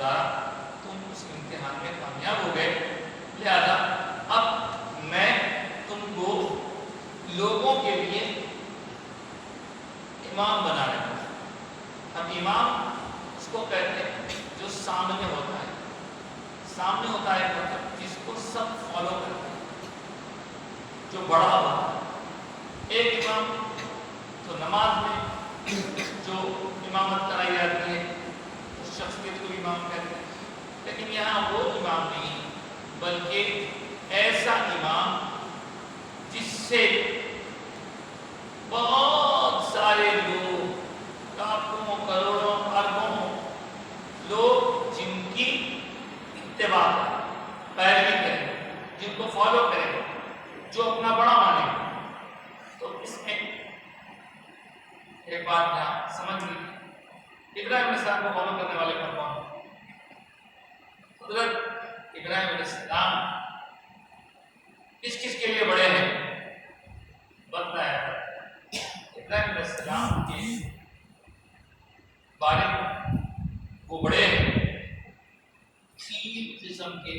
گزارا، تم اس امتحان میں کامیاب ہو گئے، لہذا اب میں تم کو لوگوں کے لیے امام بنا رہا ہوں۔ اب امام اس کو کہتے ہیں جو سامنے ہوتا ہے، سامنے ہوتا ہے مطلب جس کو سب فالو کرتے ہیں، جو بڑا ہوتا ہے۔ ایک امام تو نماز میں جو امامت کرائی جاتی ہے اس شخصیت کو امام کہتے ہیں، لیکن یہاں وہ امام نہیں بلکہ ایسا امام جس سے بہت سارے لوگ، لاکھوں کروڑوں اربوں لوگ جن کی اتباع پیروی کریں، جن کو فالو کریں، جو اپنا بڑا مانے۔ تو اس میں ایک بات یہاں سمجھ لیجیے، ابراہیم علیہ السلام کو فالو کرنے والے کون؟ حضرت ابراہیم علیہ السلام کس کے لیے بڑے ہیں بتایا ابراہیم علیہ السلام کے بارے میں وہ بڑے ہیں 3 قسم کے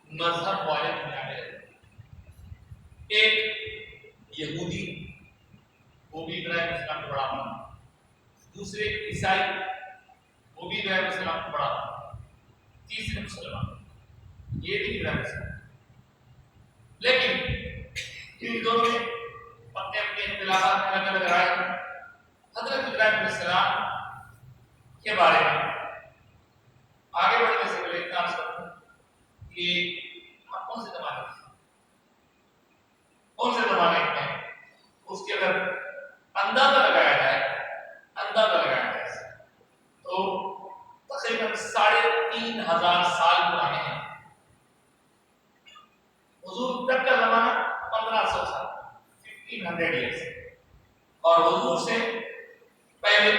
مذہب والے دنیا میں رہتے ہیں۔ ایک یہودی، وہ بھی ابراہیم علیہ السلام کو بڑا مانا، دوسرے عیسائی، وہ بھی ابراہیم علیہ السلام کو بڑا مانا، تیسرے مسلمان، یہ بھی ابراہیم علیہ السلام۔ لیکن ان دونوں میں اپنے اپنے اختلافات الگ الگ رائے۔ حضرت ابراہیم علیہ السلام کے بارے میں آگے بڑھنے سے پہلے اتنا عرض کرتا ہوں کہ آپ کون سے زمانے میں اس کے اگر اندازہ لگایا جائے تو تقریباً 3500 سال پرانے ہیں۔ حضور تک کا زمانہ 1500 سال، 1500 ایئرس، اور حضور سے پہلے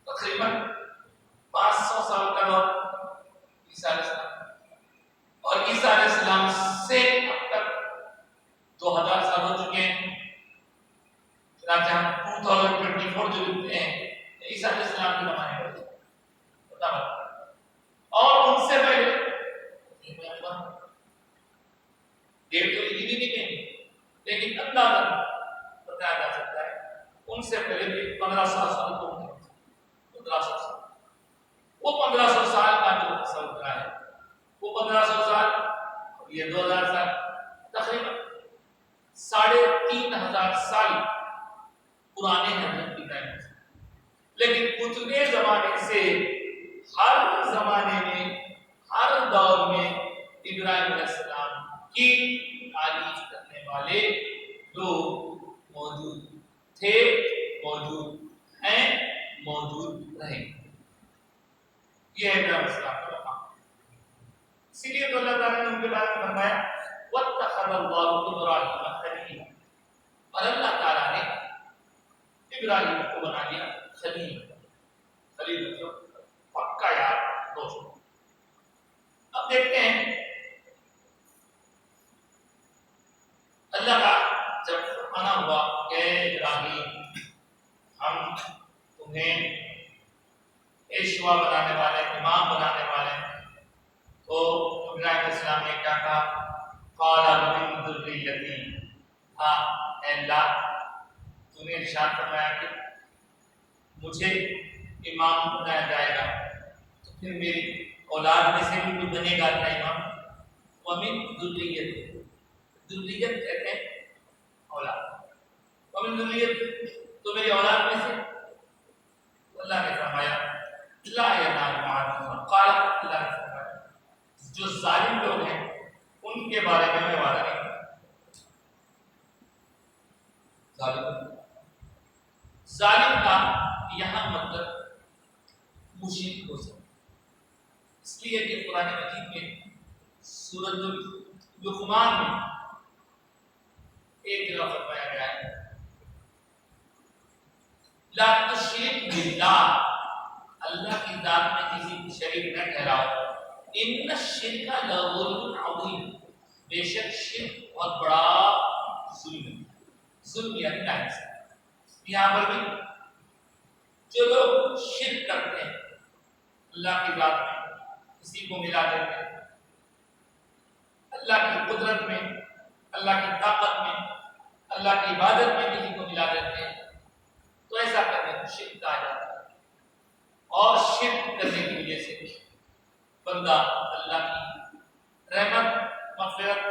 تقریباً 500 سال کا دور عیسیٰ علیہ السلام، اور عیسیٰ علیہ السلام سے اب تک 2000 سال ہو چکے ہیں۔ چنانچہ ہم 2024 جو لکھتے ہیں عیسیٰ علیہ السلام کے زمانے پر اور ان سے پہلے ڈیٹ تو لکھی بھی نہیں کہیں، لیکن اندازہ بتایا جا سکتا ہے ان سے پہلے بھی 1500 سال کو 1500 سال، وہ 1500 سال کا جو سلسلہ ہے وہ 1500 سال اور یہ 2000 سال، تقریباً 3500 سال پرانے ہیں حضرت ابراہیم۔ لیکن اتنے زمانے سے ہر زمانے میں، ہر دور میں ابراہیم علیہ السلام کی تعریف کرنے والے لوگ موجود تھے، موجود ہیں، موجود رہیں۔ یہ ہے ابراہیم علیہ السلام کا مقام۔ اسی لیے تو اللہ تعالیٰ نے ان کے بارے میں فرمایا وَاتَّخَذَ اللَّهُ إِبْرَاهِيمَ خَلِيلًا، اور اللہ تعالیٰ نے ابراہیم کو بنا لیا خلیل۔ خلیل مطلب پکا یار، دوست۔ اب دیکھتے ہیں اللہ کا جب فرمانا ہوا کہ ابراہیم ہم تمہیں پیشوا بنانے والے، امام بنانے والے، تو ابراہیم علیہ السلام نے کیا کہا؟ قال ومن ذریتی، ہاں اے اللہ تو نے ارشاد فرمایا کہ مجھے امام بنایا جائے گا، تو پھر میری اولاد میں سے بھی کوئی بنے گا اپنا امام۔ ومن ذریتی، ذریت کہتے ہیں اولاد، ومن ذریت تو میری اولاد میں سے۔ اللہ نے فرمایا لا ینال عہد، قال اللہ نے فرمایا جو ظالم لوگ ہیں ان کے بارے میں وعدہ نہیں کرتا۔ ظالم کا یہاں مطلب مشرک ہو سکتا، اس لیے کہ قرآن مجید میں سورۃ لقمان میں ایک جگہ فرمایا گیا ہے لا تشرک باللہ، اللہ کی ذات میں کسی کو شریک نہ ٹھہراؤ، ان الشرک لظلم عظیم، بے شک شرک بہت بڑا ظلم ہے۔ ظلم یعنی ناانصافی۔ یہاں پر بھی جو لوگ شرک کرتے ہیں اللہ کی ذات میں کسی کو ملا دیتے، اللہ کی قدرت میں، اللہ کی طاقت میں، اللہ کی عبادت میں کسی کو ملا دیتے ہیں، تو ایسا کرنے کو شرک کہا جاتا ہے۔ اور شرک کرنے کی وجہ سے بندہ اللہ کی رحمت، مغفرت،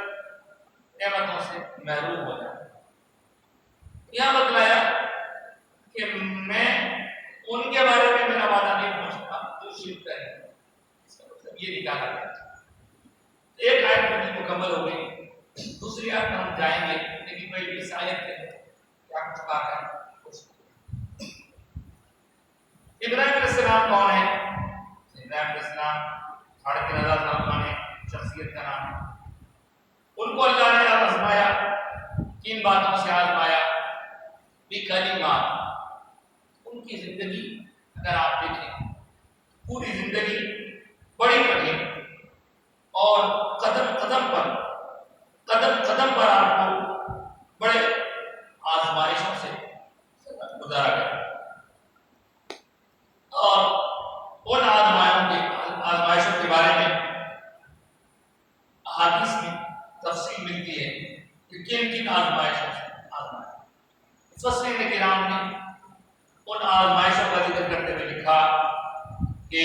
نعمتوں سے محروم ہو جاتا ہے۔ یہاں بتلایا کہ میں ان کے بارے میں میرا وعدہ نہیں پہنچتا جو شرک کرے، اس کا مطلب یہ نکالا گیا۔ ایک آیت پڑھی مکمل ہو گئی، دوسری آیت میں ہم جائیں گے، لیکن پہلے اس آیت کے کیا کچھ بات ہے۔ ابراہیم علیہ السلام کون ہے؟ ابراہیم علیہ السلام 3500 سال پرانے شخصیت کا نام ہے۔ ان کو اللہ نے آزمایا، کن باتوں سے آزمایا؟ بکلمات۔ ان کی زندگی اگر آپ دیکھیں، پوری زندگی بڑی کٹھن اور قدم قدم پر آپ کو بڑے آزمائشوں سے گزارا گیا، اور ان آزمائشوں کے بارے میں احادیث میں تفصیل ملتی ہے کہ کن کن آزمائشوں سے آزمایا۔ مفسرین کرام نے ان آزمائشوں کا ذکر کرتے ہوئے لکھا کہ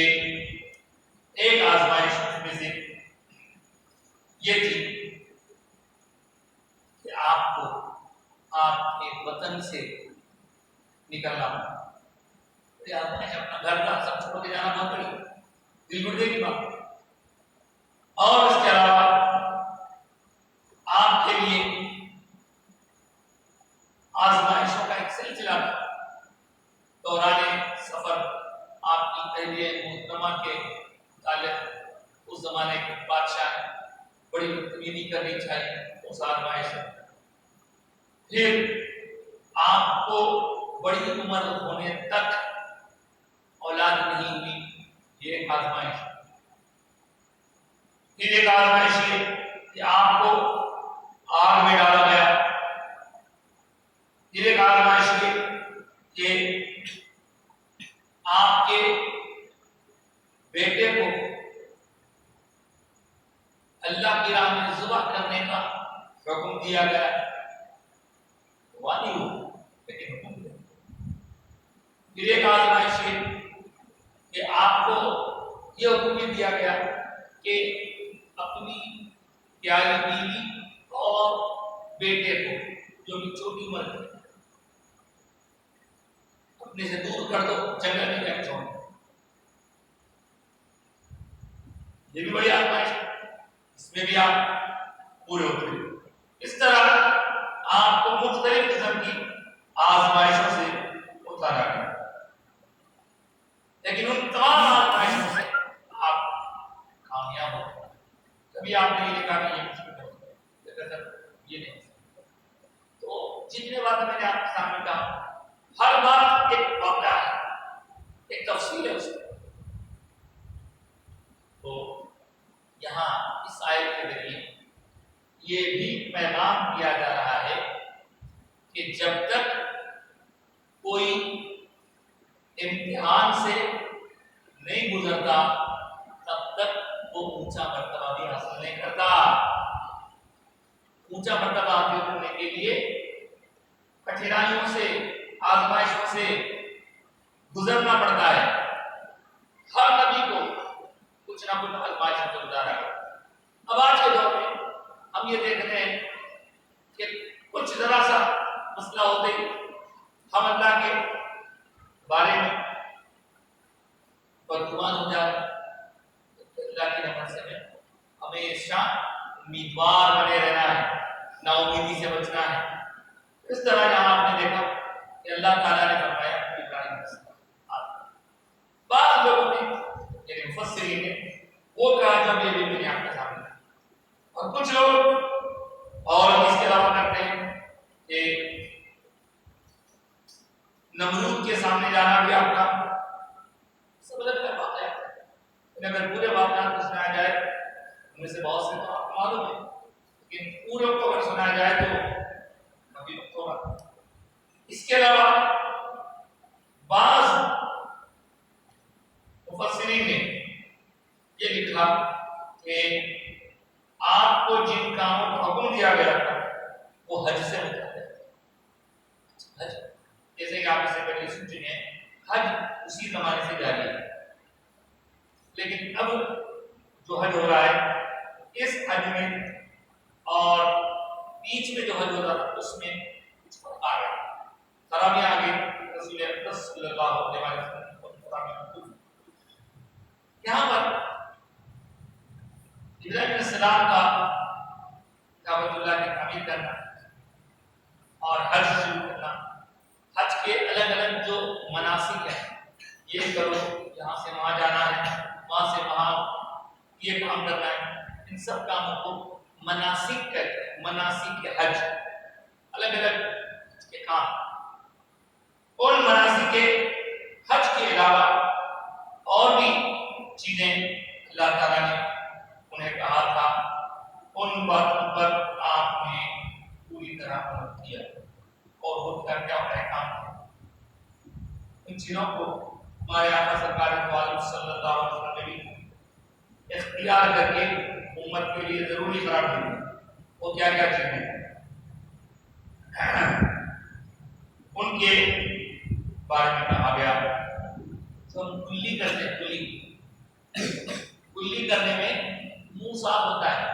ایک آزمائش میں سے یہ تھی کہ آپ کو آپ کے وطن سے نکلنا ہوگا۔ آزمائش اپنا گھر کا سب چھوڑ کے جانا بہت بڑی دل گردے کی بات، اور اس کے علاوہ آپ کے لیے آزمائشوں کا ایک سلسلہ تھا۔ دوران سفر آپ کی اہلیہ محترمہ کے متعلق اس زمانے کے بادشاہ نے بڑی بدتمیزی کرنی چاہیے، اس آزمائش سے پھر آپ کو بڑی عمر ہونے تک اولاد نہیں ہوئی، یہ آزمائش۔ پھر ایک آزمائش یہ کہ آپ کو آگ میں ڈالا گیا۔ پھر ایک آزمائش یہ کہ آپ کے بیٹے کو اللہ کی راہ میں ذبح کرنے کا حکم دیا گیا، ہوا نہیں ہوا لیکن حکم دیا۔ پھر ایک آزمائش یہ کہ آپ کو یہ حکم بھی دیا گیا کہ اپنی پیاری بیوی اور بیٹے کو جو بھی چھوٹی عمر ہے اپنے سے دور کر دو، جنگل میں پھینک چھوڑ دو۔ یہ بھی بڑی آزمائش ہے، اس میں بھی آپ پورے ہوتے ہیں۔ اس طرح آپ کو مختلف قسم کی آزمائشوں سے اتارا گیا، لیکن ان تمام آزمائشوں سے آپ کامیاب ہو گئے۔ کبھی آپ نے یہ کہا کہ یہ مشکل ہو گیا، یہ نہیں۔ تو جتنے باتیں میں نے آپ کے سامنے کہا، ہر بات ایک واقعہ ہے، ایک تفصیل ہے اس میں۔ تو یہاں اس آیت کے ذریعے یہ بھی پیغام دیا جا رہا ہے کہ جب تک کوئی امتحان سے نہیں گزرتا تب تک وہ اونچا مرتبہ بھی حاصل نہیں کرتا۔ اونچا مرتبہ حاصل کرنے کے لیے کٹھنائیوں سے، آزمائشوں سے گزرنا پڑتا ہے۔ ہر نبی کو کچھ نہ کچھ آزمائشوں سے گزارا ہے۔ اب آج کے دور میں ہم یہ دیکھ رہے ہیں کہ کچھ ذرا سا مسئلہ ہوتے ہی ہم اللہ کے بارے میں بدگمان ہو جاتے ہیں۔ اللہ کی رحمت سے ہمیشہ امیدوار بنے رہنا ہے، نا امیدی سے بچنا ہے۔ اس طرح یہاں آپ نے دیکھا کہ اللہ تعالیٰ نے فرمایا ابراہیم علیہ السلام۔ بعض لوگوں نے یعنی مفسرین نے وہ کہا جب یہ بھی میں نے آپ کے سامنے، اور کچھ لوگ اور اس کے علاوہ کرتے ہیں کہ نمرود کے سامنے جانا بھی آپ کا سب الگ الگ واقعہ ہے۔ اگر پورے واقعات کو سنایا جائے، ان میں سے بہت سے تو آپ کو معلوم ہے، لیکن پورے کو اگر سنایا جائے تو کبھی وقت ہوگا۔ اس کے علاوہ بعض مفسرین نے تھا کہ آپ کو جن کاموں کا حکم دیا گیا تھا وہ حج سے متعلق ہے. حج جیسے کہ آپ اسے پہلے سن چکے ہیں، حج اسی زمانے سے جاری ہے، لیکن اب جو حج ہو رہا ہے اس حج میں اور بیچ میں جو حج ہوتا تھا اس میں کچھ فرق آ گیا، خرابیاں آ گئی. رسول اکرم صلی اللہ علیہ وسلم کو خرابیاں. یہاں پر ابراہیم علیہ السلام کا کعبۃ اللہ کی تعمیر کرنا اور حج شروع کرنا، حج کے الگ الگ جو مناسک ہیں، یہ کرو، یہاں سے وہاں جانا ہے، وہاں سے وہاں یہ کام کرنا ہے، ان سب کاموں کو مناسک کہتے ہیں. مناسک حج، الگ الگ حج کے کام. اور مناسک حج کے علاوہ اور بھی چیزیں اللہ تعالیٰ نے انہیں کہا تھا، ان باتوں پر آپ نے پوری طرح عمل کیا اور وہ کیا احکام تھے. ان چیزوں کو ہمارے آقا سرکار دو عالم صلی اللہ علیہ وسلم نے بھی اختیار کر کے امت کے لیے ضروری قرار دیا. وہ کیا کیا چیزیں ان کے بارے میں کہا گیا. جو ہم کلی کرتے ہیں، کلی کرنے میں منہ صاف ہوتا ہے،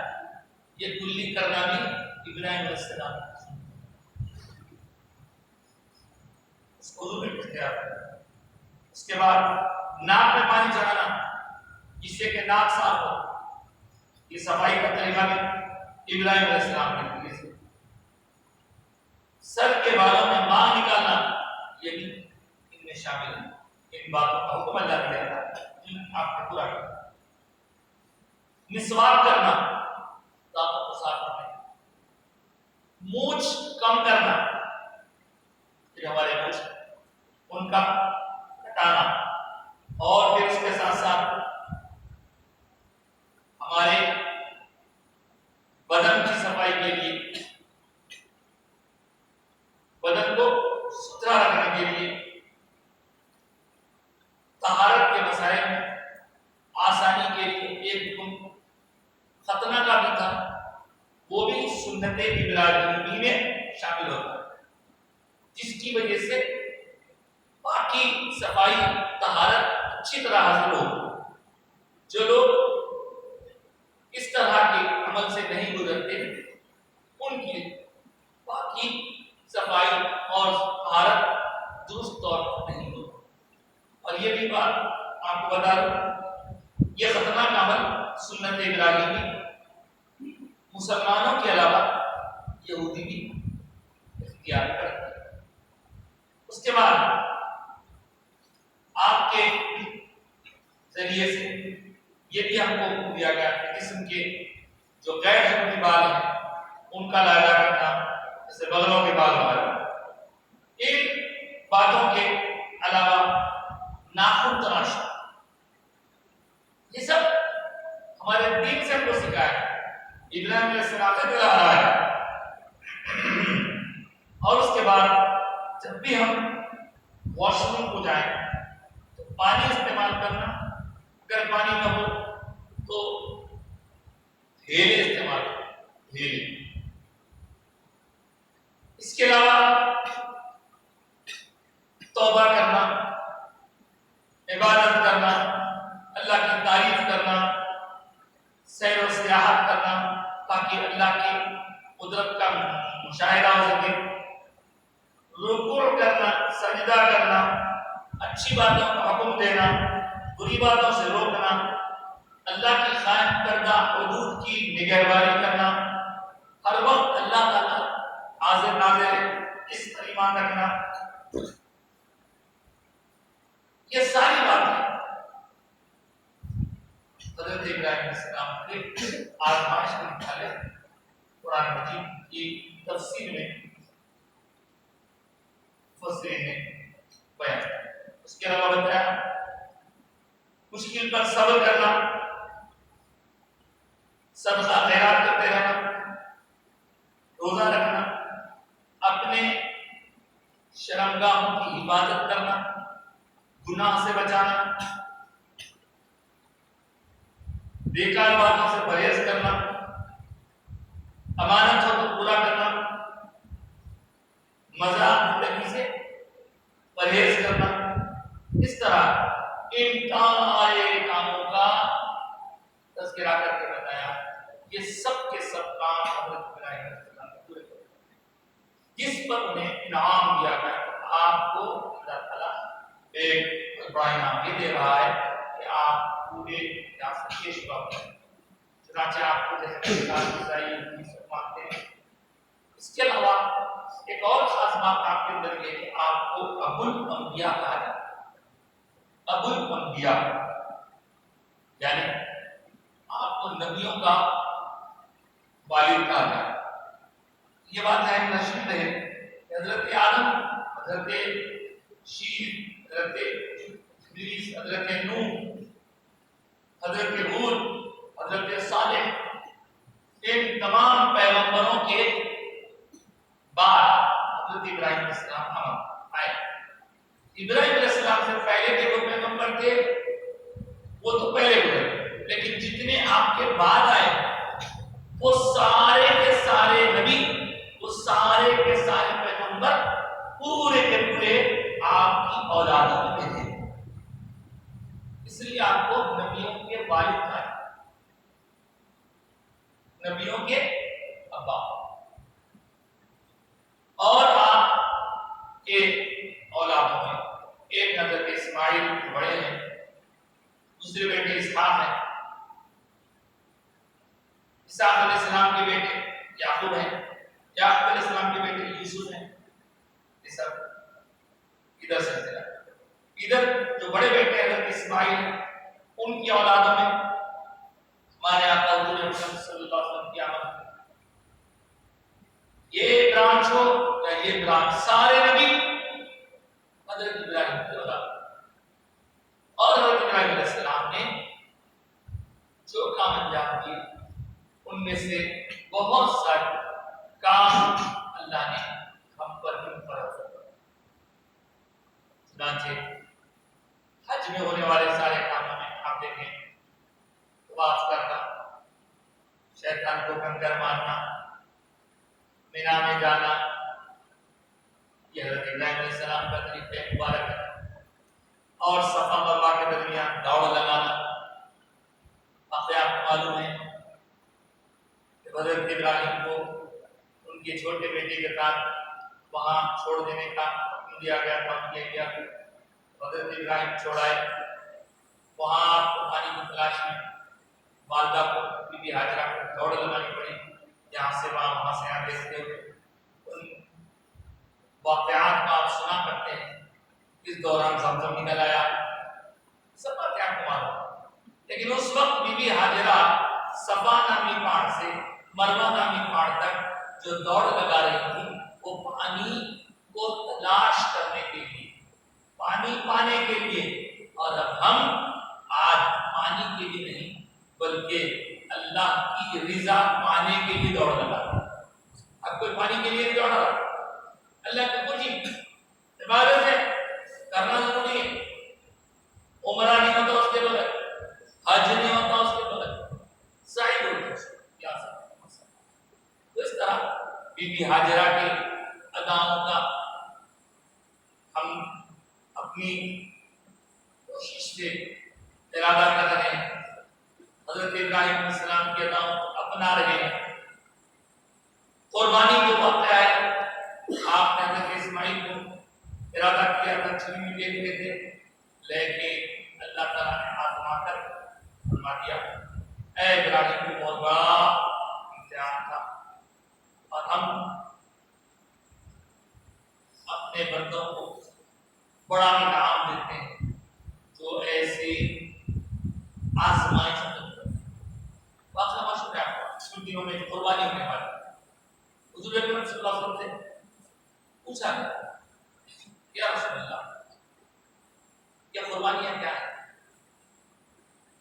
یہ کلی کرنا بھی ابراہیم علیہ السلام اس کو ضرور اختیار. اس کے بعد ناک میں پانی چڑھانا جس سے کہ ناک صاف ہو، یہ صفائی کا طریقہ بھی ابراہیم علیہ السلام کے طریقے سے. سر کے بالوں میں ماں نکالنا یہ بھی ان میں شامل ہے. ان باتوں کا حکم اللہ نے دیا تھا، آپ کو پورا کرنا. مسواک کرنا دانتوں کو صاف کرنا، مونچھ کم کرنا، جو ہمارے مونچھ ان کا کٹانا، اور پھر اس کے ساتھ ساتھ ہمارے بدن کی صفائی کے لیے، بدن کو ستھرا رکھنے کے لیے طہارت کے مسائل میں آسانی کے لیے ایک حکم ختنہ کا بھی تھا، وہ بھی سنت ابراہیمی میں شامل ہوتا ہے، جس کی وجہ سے باقی صفائی طہارت اچھی طرح حاصل ہو. جو لوگ اس طرح کے عمل سے نہیں گزرتے ان کی باقی صفائی اور طہارت درست طور پر نہیں ہوتی. اور یہ بھی بات آپ کو بتا دوں، یہ ختنہ کا عمل سنت ابراہیمی مسلمانوں کے علاوہ یہودی بھی اختیار کرتے ہیں. اس کے بعد آپ کے ذریعے سے یہ بھی ہم کو دیا گیا کہ جسم کے جو غیر ضروری بال ہیں ان کا علاج کرنا، جیسے بغلوں کے بال وغیرہ. ان باتوں کے علاوہ ناخن تراشنا، یہ سب ہمارے دین سے ہم کو سکھایا ہے، ابراہیم علیہ السلام سے ملا رہا ہے. اور اس کے بعد جب بھی ہم واش روم کو جائیں تو پانی استعمال کرنا، اگر پانی نہ ہو تو تھیلے استعمال کرنا، تھیلے. اس کے علاوہ توبہ کرنا، عبادت کرنا، اللہ کی تعریف کرنا، سیر و سیاحت کرنا تاکہ اللہ کی قدرت کا مشاہدہ ہو سکے، رکوع کرنا، سجدہ کرنا، اچھی باتوں کا حکم دینا، بری باتوں سے روکنا، اللہ کی قائم کردہ حدود کی نگہبانی کرنا، ہر وقت اللہ تعالیٰ حاضر ناظر اس پر ایمان رکھنا. یہ ساری باتیں حضرت ابراہیم علیہ السلام کے آزمائش کے متعلق قرآن مجید کی تفسیر میں مفسرین نے بیان. اس کے علاوہ بتایا مشکل پر صبر کرنا، صدقہ خیرات کرتے رہنا، روزہ رکھنا، اپنے شرمگاہوں کی عبادت کرنا، گناہ سے بچانا، بیکار باتوں سے پرہیز کرنا، امانت ہو تو پورا کرنا، مذاق زندگی سے پرہیز کرنا، اس طرح ان سارے کاموں کا تذکرہ کر کے بتایا۔ یہ سب کے سب کام حضرت ابراہیم علیہ السلام نے پورے کر دیے، جس پر انہیں انعام دیا گیا۔ آپ کو اللہ تعالیٰ ایک بڑا انعام یہ دے رہا ہے کہ آپ پورے ریاست کے شعبہ کریں، چنانچہ آپ کو جیسے مانتے ہیں۔ اس کے علاوہ ایک اور خاص بات آپ کے اندر یہ کہ آپ کو ابو الانبیاء کہا جاتا ہے۔ ابو الانبیاء یعنی آپ کو نبیوں کا والد کہا جاتا ہے۔ یہ بات ہے نشید ہے کہ حضرت آدم، حضرت شیش، حضرت ادریس، حضرت نوح، حضرت ہود، حضرت صالح، ان تمام پیغمبروں کے بعد حضرت ابراہیم علیہ السلام آئے۔ ابراہیم علیہ السلام سے پہلے کے جو پیغمبر تھے وہ تو پہلے ہوئے، لیکن جتنے آپ کے بعد آئے وہ سارے کے سارے نبی، وہ سارے کے سارے پیغمبر پورے کے پورے آپ کی اولادوں میں تھے، اس لیے آپ کو نبیوں کے والد کہا جاتا ہے، نبیوں کے ابا۔ اور آپ کے اولادوں میں ایک حضرت اسماعیل بڑے ہیں، دوسرے بیٹے اسحاق ہیں، اسحاق علیہ السلام کے بیٹے یعقوب ہیں، یعقوب علیہ السلام کے بیٹے یوسف ہیں۔ یہ سب ادھر سے چلا۔ ادھر جو بڑے بیٹے حضرت اسماعیل ہیں ان کی اولادوں میں ہمارے آقا حضور اکرم صلی اللہ علیہ وسلم کی آمد۔ یہ برانچ ہو یا یہ برانچ، سارے نبی حضرت ابراہیم کی اولاد، اور حضرت ابراہیم علیہ السلام نے جو کام انجام دیے ان میں سے بہت سارے کام اللہ نے ہم پر بھی فرض کیا۔ چنانچہ حج میں ہونے والے سارے کاموں میں آپ دیکھیں، طواف کرنا، شیطان کو کنکر مارنا، مینا میں جانا، یہ حضرت ابراہیم علیہ السلام کا طریقہ مبارک ہے۔ اور صفا مروا کے درمیان دوڑ لگانا، آپ کو معلوم ہے کہ حضرت ابراہیم کو ان کے چھوٹے بیٹے کے ساتھ وہاں چھوڑ دینے کا حکم دیا گیا تھا، کیا گیا۔ حضرت ابراہیم چھوڑائے، وہاں آپ کو پانی کی تلاش میں والدہ کو، بی بی ہاجرہ کو دوڑ لگانی پڑی، یہاں سے وہاں سے یہاں دیکھتے ہوئے۔ ان واقعات کو آپ سنا کرتے ہیں، اس دوران زمزم نکل آیا، سب باتیں آپ کو معلوم۔ لیکن اس وقت بی بی ہاجرہ صفا نامی پہاڑ سے مروہ نامی پہاڑ تک جو دوڑ لگا رہی تھی وہ پانی کو تلاش کرنے کے لیے، پانی پانے کے لیے۔ اور اب ہم آج پانی کے لیے نہیں بلکہ اللہ کی رضا پانے کے لیے دوڑ لگا رہے ہیں۔ اب کوئی پانی کے لیے دوڑ رہا، اللہ کی کچھ عبادت ہے کرنا ضروری ہے۔ عمرہ نہیں ہوتا اس کے بغیر، حج نہیں ہوتا اس کے بغیر، سعی ہوتا ہے کیا سب۔ اس طرح بی بی ہاجرہ کے اداؤں کا ہم اپنی کوشش سے ارادہ کر رہے ہیں، حضرت ابراہیم علیہ السلام کے اداؤں کو اپنا رہے ہیں۔ قربانی جو واقعہ ہے، آپ نے حضرت اسماعیل کو ارادہ کیا تھا چھری لے لیے تھے، لیکن اللہ تعالیٰ نے آزما کر فرما دیا اے ابراہیم کو بہت بڑا امتحان تھا، اور ہم اپنے بندوں کو بڑا انعام دیتے ہیں جو ایسی آزمائش میں واقعہ مشہور ہے۔ آپ کو دنوں میں قربانی ہونے والی حضور اکرم صلی اللہ علیہ وسلم سے پوچھا گیا، یا رسول اللہ یہ قربانیاں کیا ہے؟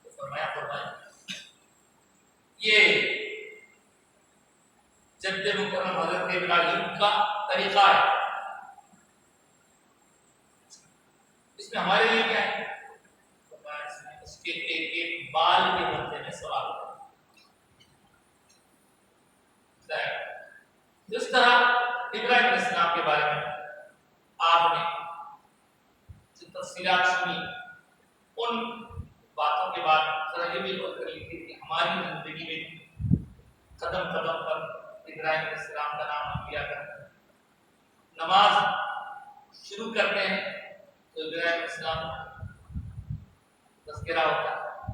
تو فرمایا قربانی یہ جد مکرم حضرت ابراہیم کا طریقہ ہے، اس میں ہمارے لیے کیا ہے؟ اس کے ایک ایک بال کے بدلے میں ثواب باتوں کے بعد ذرا یہ بھی غور کر لیجیے کہ ہماری زندگی میں قدم قدم پر ابراہیم علیہ السلام کا نام ہم لیا کرتے ہیں. نماز شروع کرتے ہیں تو ابراہیم علیہ السلام تذکرہ ہوتا ہے,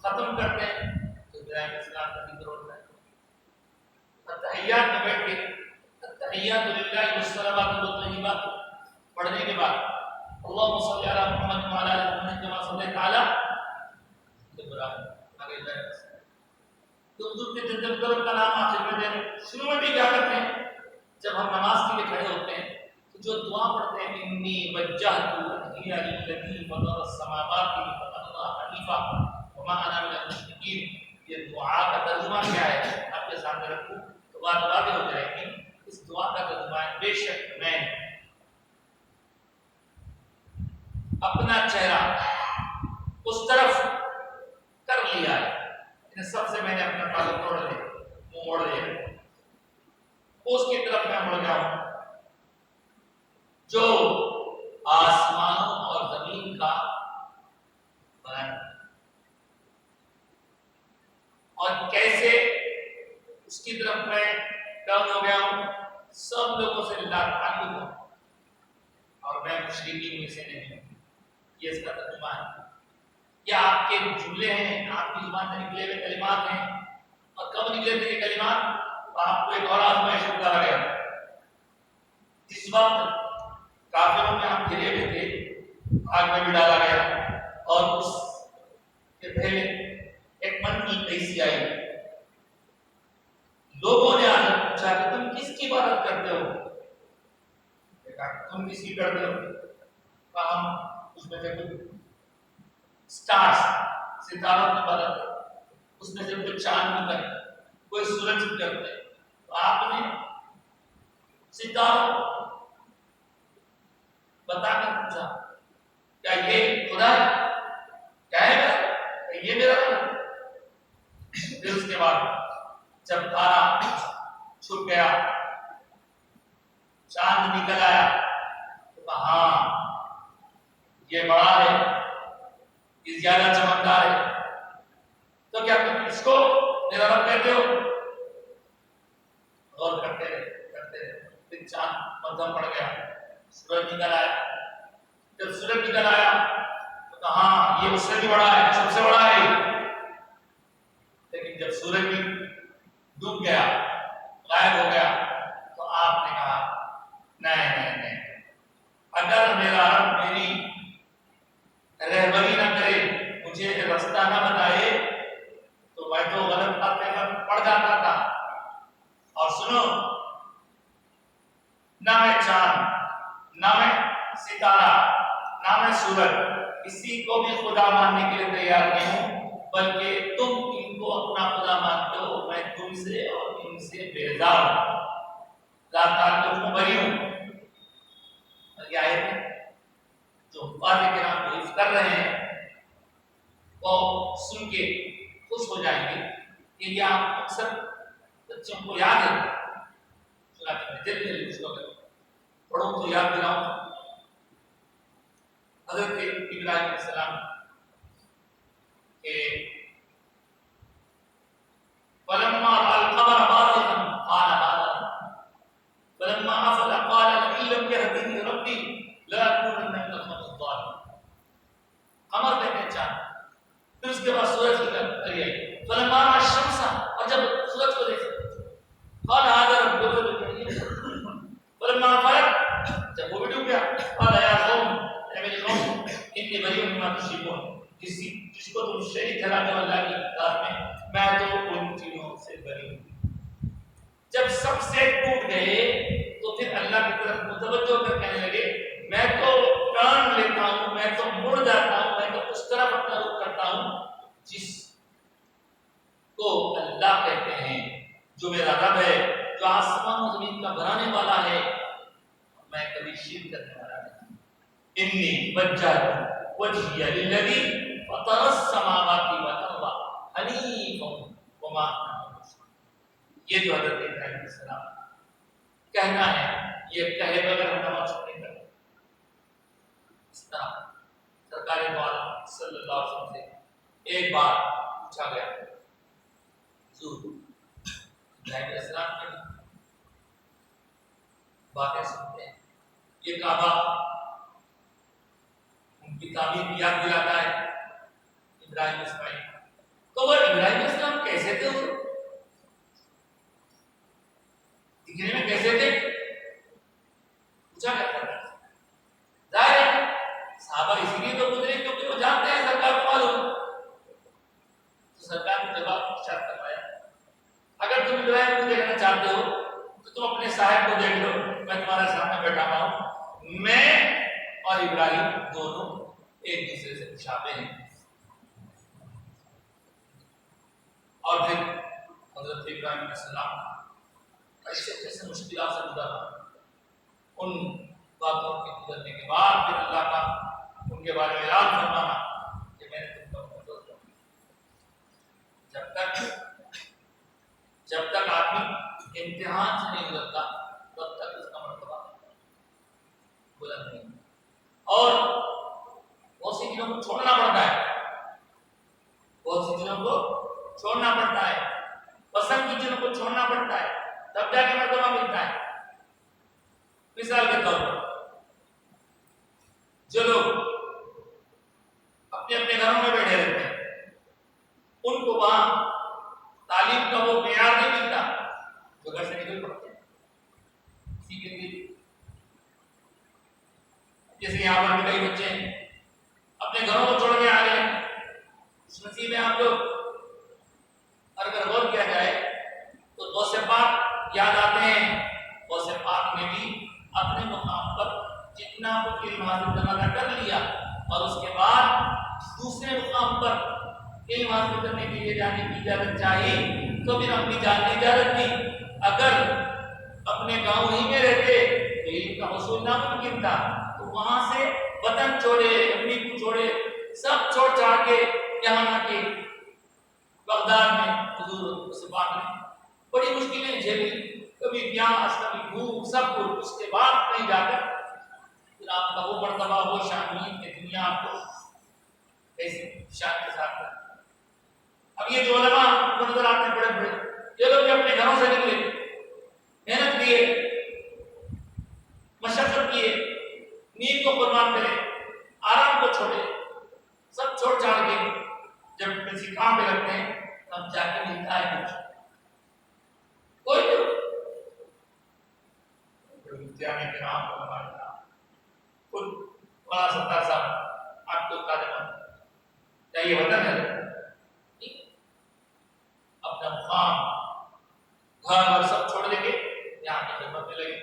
ختم کرتے ہیں تو ابراہیم علیہ السلام کا ذکر ہوتا ہے. تحیات میں بیٹھ کے تحیات للہ والصلوات والطیبات پڑھنے کے بعد اللهم صل علی محمد وعلی آل محمد كما صليت على ابراہیم. تو حضور کے جد کا نام آخر میں دیں. شروع میں بھی کیا کرتے ہیں جب ہم نماز کے لیے کھڑے ہوتے ہیں تو جو دعا پڑھتے ہیں انی وجہت وجہی للذی فطر السماوات والارض حنیفا وما انا من المشرکین, یہ دعا کا ترجمہ کیا ہے آپ کے سامنے رکھوں تو بات واضح ہو جائے گی. اس دعا کا ترجمہ ہے بے شک میں اپنا چہرہ اس طرف کر لیا ہے, سب سے میں نے اپنا تعلق توڑ لیا, منہ موڑ لیا, اس کی طرف میں مڑ جاؤں جو آسمانوں اور زمین کا بنایا, اور کیسے اس کی طرف میں ٹرن ہو گیا ہوں, سب لوگوں سے تعلق ہوں اور میں مشرکین میں سے نہیں ہوں. یہ اس کا ترجمہ ہے. یہ آپ کے جملے ہیں, آپ کی زبان سے نکلے ہوئے کلمات ہیں, اور کب نکلے تھے یہ کلمات؟ آپ کو ایک اور آزمائش اتارا گیا. جس وقت کافروں میں آپ گرے ہوئے تھے, آگ میں بھی ڈالا گیا, اور اس کے پہلے ایک من کی کیسی آئی. لوگوں نے آج پوچھا کہ تم کس کی عبادت کرتے ہو؟ تم کس کی کرتے ہو؟ کہا ہم اس میں سے کچھ سٹارز ستاروں کی عبادت کرتے, اس میں سے کوئی چاند کی کرتے, کوئی سورج کی کرتے. تو آپ نے ستاروں بتا کر پوچھا کیا یہ خدا ہے؟ کیا ہے میرا؟ یہ میرا ہے؟ پھر اس کے بعد جب تارا چھپ گیا, چاند نکل آیا, تو کہا ہاں یہ بڑا ہے, یہ زیادہ چمکدار ہے. تو کیا تم اس کو میرا رب کہتے ہو؟ غور کرتے رہے. پھر چاند مدھم پڑ گیا, سورج نکل آیا. جب سورج نکل آیا تو کہا ہاں یہ اس سے بھی بڑا ہے, سب سے بڑا ہے. لیکن جب سورج بھی ڈوب گیا, غائب ہو گیا, تو آپ نے کہا نہیں, اگر میرا رب میری رہبری نہ کرے, مجھے راستہ نہ بتائے, تو میں تو غلط خاتے پر پڑ جاتا تھا. اور سنو, نہ میں چاند, نہ میں ستارہ, نہ میں سورج, کسی کو بھی خدا ماننے کے لیے تیار نہیں ہوں, بلکہ تم ان کو اپنا خدا مانتے ہو. میں تم سے اور ان سے بیزار ہوں, ذات بری ہوں. یہ آیت جو فاتح کے نام کو حفظ کر رہے ہیں وہ سن کے خوش ہو جائیں گے کہ یہ آپ اکثر بچوں کو یاد ہے. جلدی اس کو پڑھو تو یاد دلاؤ. حضرت ابراہیم علیہ السلام کے فلما رأى القمر بازغا قال هذا فلما أفل قال لئن لم يهدني ربي لأكونن من القوم الضالين. قمر کہتے ہیں چاند. پھر اس کے بعد سورج کی طرف آئی. فلما رأى الشمس, اور جب سورج کو دیکھا قال هذا ربي فلما أفل, جب وہ بھی ڈوب گیا قال يا قوم, اے میرے قوم, إني بريء مما تشركون, جس کو تم شریک ٹھہراتے ہو اللہ کی اطاعت میں تو ان چیزوں سے بری ہوں. جب سب سے ٹوٹ گئے تو پھر اللہ کی طرف متوجہ کر کہنے لگے میں تو ٹرن لیتا ہوں, میں تو مڑ جاتا ہوں, میں تو اس طرف اپنا رخ کرتا ہوں جس کو اللہ کہتے ہیں, جو میرا رب ہے, جو آسمان و زمین کا بنانے والا ہے. میں کبھی شرک کرنے والا نہیں. انی وجہت وجہی للذی فطر السماوات والارض حنیفا وما انا من المشرکین. یہ جو حضرت ابراہیم علیہ السلام کہنا ہے, یہ کہے بغیر ہم نماز نہیں کرتے. اس طرح سرکار دو عالم صلی اللہ علیہ وسلم سے ایک بار پوچھا گیا حضور ابراہیم علیہ السلام کی باتیں سنتے ہیں، یہ کعبہ ان کی تعمیر کی یاد دلاتا ہے ابراہیم اسماعیل، تو وہ ابراہیم علیہ السلام کیسے تھے، وہ دکھنے میں کیسے تھے، پوچھا کرتا تھا۔ ظاہر ہے صحابہ اسی لیے تو گزرے کیونکہ وہ جانتے ہیں سرکار کو معلوم، تو سرکار نے جواب ارشاد فرمایا اگر تم ابراہیم کو دیکھنا چاہتے ہو تو تم اپنے صاحب کو دیکھ لو، میں تمہارے سامنے بیٹھا ہوا ہوں، میں اور ابراہیم دونوں ایک دوسرے سے مشابہ ہیں۔ اور پھر حضرت ابراہیم علیہ السلام ایسے ایسے مشکلات سے گزرا، ان باتوں کے گزرنے کے بعد پھر اللہ کا ان کے بارے میں اعلان فرمانا کہ میں نے تم کو اپنا دوست بنا دیا۔ جب تک آدمی امتحان سے نہیں گزرتا تب تک اس کا مرتبہ بلند نہیں، اور بہت سی چیزوں کو چھوڑنا پڑتا ہے، بہت سی چیزوں کو چھوڑنا پڑتا ہے، پسند کی چیزوں کو چھوڑنا پڑتا ہے، تب جا کے مرتبہ ملتا ہے۔ مثال کے طور پر جو لوگ اپنے اپنے گھروں میں بیٹھے رہتے ہیں ان کو وہاں تعلیم کا وہ معیار نہیں ملتا جو گھر سے نکل پڑتے ہیں اسی کے لیے۔ جیسے یہاں پر کئی بچے اپنے گھروں کو چھوڑ کے آ گئے، اس نصیب میں آپ لوگ اگر غور کیا جائے تو غوث پاک یاد آتے ہیں، غوث پاک نے بھی اپنے مقام پر جتنا کچھ علم حاصل کرنا تھا کر لیا، اور اس کے بعد دوسرے مقام پر علم حاصل کرنے کے لیے جانے کی اجازت چاہیے تو پھر اپنی جان کی اجازت دی۔ اگر اپنے گاؤں ہی میں رہتے تو علم کا حصول ناممکن تھا، تو وہاں سے وطن چھوڑے، امی کو چھوڑے، سب چھوڑ چھاڑ کے یہاں کے بغداد میں حضور سے پاک نے بڑی مشکلیں جھیلی، کبھی پیاس کبھی بھوک سب کچھ، اس کے بعد کہیں جا کر پھر آپ کا وہ مرتبہ وہ شان ملی کہ دنیا آپ کو ایسے شان کے ساتھ ہے۔ اب یہ جو علماء نظر آتے ہیں بڑے بڑے، یہ لوگ بھی اپنے گھروں سے نکلے، محنت کیے، مشقت کیے، نیند کو قربان کرے، آرام کو چھوڑے، سب چھوڑ چھاڑ کے جب کسی کام پہ لگتے ہیں تب جا کے ملتا ہے کچھ، کوئی امتحان کے نام کو لگانا خود بڑا ستار صاحب آپ کو تعلیم چاہیے وطن ہے، اپنا مقام گھر اور سب چھوڑ دیں گے، یہاں کی خدمت میں لگے،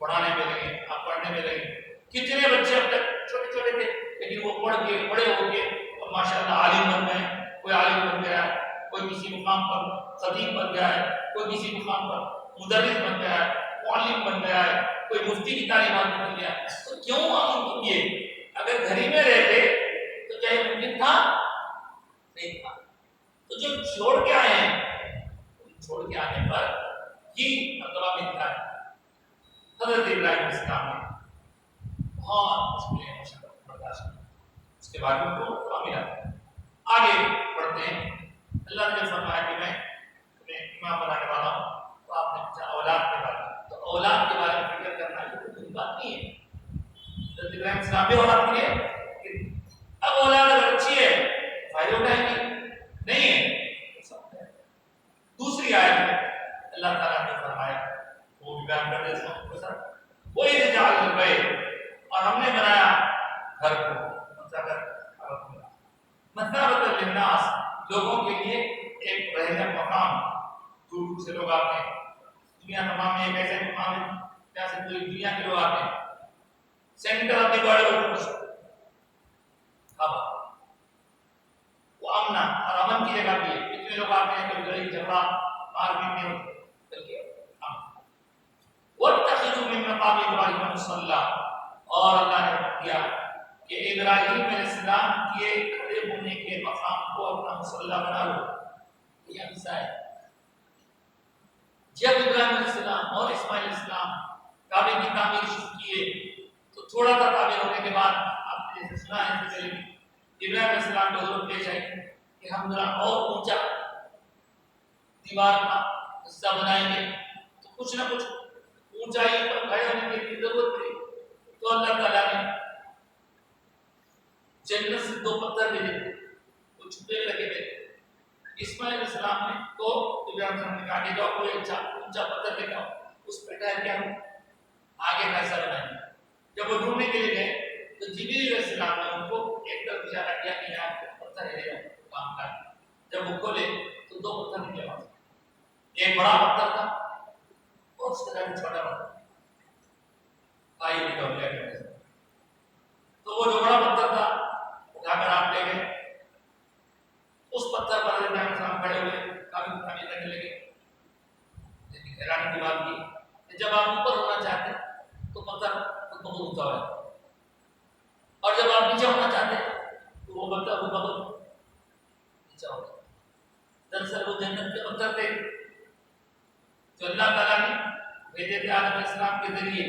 پڑھانے میں لگے، آپ پڑھنے میں لگے۔ کتنے بچے اب تک چھوٹے چھوٹے تھے لیکن وہ پڑھ کے بڑے ہو کے اور ماشاءاللہ عالم بن گئے، کوئی عالم بن گیا ہے، کوئی کسی مقام پر خطیب بن گیا ہے، کوئی کسی مقام پر مدرس بن گیا ہے، معلم بن گیا ہے، کوئی مفتی کی تعلیمات بن گیا ہے۔ تو کیوں ہم ان کو اگر گھر ہی میں رہتے تو کیا یہ ممکن تھا؟ نہیں تھا۔ تو جو چھوڑ کے آئے ہیں چھوڑ کے آنے پر یہ مرتبہ ملتا ہے۔ حضرت ابراہیم علیہ السلام نے بہت مشکلیں مشقت برداشت کی، اس کے بعد ان کو کامیاب آگے بڑھتے ہیں۔ اللہ نے فرمایا کہ میں تمہیں امام بنانے والا ہوں، تو آپ نے پوچھا اولاد کے بارے میں، تو اولاد کے بارے میں فکر کرنا یہ کوئی بات نہیں ہے۔ حضرت ابراہیم علیہ السلام بھی اولاد کے لیے، اب اولاد اگر اچھی ہے فائدہ اٹھائیں گے، نہیں ہے دوسری آیت میں اللہ تعالیٰ نے فرمایا، وہ بھی بیان کر دیتا ہوں وہی سے جعل البیت، اور ہم نے بنایا گھر کو مثابۃ للناس، لوگوں کے لیے ایک رہنے کا مقام، دور دور سے لوگ آتے ہیں، دنیا تمام میں ایک ایسے مقام ہے جہاں سے پوری دنیا کے لوگ آتے ہیں، سینٹر آف دی ورلڈ کعبہ، وہ امن اور امن کی جگہ بھی ہے، اتنے لوگ آتے ہیں کہ لڑائی جھگڑا مار پیٹ نہیں ہوتے بلکہ وَاتَّخِذُوا مِن مَّقَامِ إِبْرَاهِيمَ مُصَلًّى، اور اللہ نے حکم دیا کہ ابراہیم علیہ السلام کے کھڑے ہونے کے مقام کو اپنا مصلی بنا لو۔ یہ حصہ ہے جب ابراہیم علیہ السلام اور اسماعیل علیہ السلام کعبے کی تعمیر شروع کیے تو تھوڑا سا تعمیر ہونے کے بعد آپ نے جیسے سنا ہے کہ ابراہیم علیہ السلام کو ضرورت پیش آئی کہ ہم ذرا اور اونچا دیوار کا حصہ بنائیں گے تو کچھ نہ کچھ اونچائی پر کھڑے ہونے کی ضرورت تھی. تو اللہ تعالیٰ نے جنت سے 2 پتھر بھیجے تھے، وہ چھپے لگے ہوئے تھے. اسماعیل علیہ السلام نے تو ابراہیم السلام نے کہا کہ جاؤ کوئی اونچا پتھر لے آؤ، اس پہ ٹھہر کے ہم آگے کیسا بنائیں گے. جب وہ ڈھونڈنے کے لیے گئے تو جبریل علیہ السلام نے ان کو ایک طرف اشارہ کیا کہ یہاں پتھر ہے کام کر. جب وہ کھولے تو 2 پتھر نکلے وہاں سے. ایک بڑا پتھر تھا اور اس کے ساتھ چھوٹا پتھر. آئیے نکل گیا. تو وہ جو بڑا پتھر تھا اٹھا کر آپ لے گئے. اس پتھر پر ابراہیم السلام کھڑے ہوئے کافی تعمیر کرنے لگے. لیکن حیرانی کی بات یہ کہ جب آپ اوپر ہونا چاہتے ہیں تو پتھر بہت اونچا ہو جاتا ہے، اور جب آپ نیچے ہونا چاہتے ہیں تو وہ پتھر بہت نیچا ہو جاتا ہے. دراصل وہ جنت کے پتھر تھے جو اللہ تعالیٰ نے بھیجے تھے آدم علیہ السلام کے ذریعے،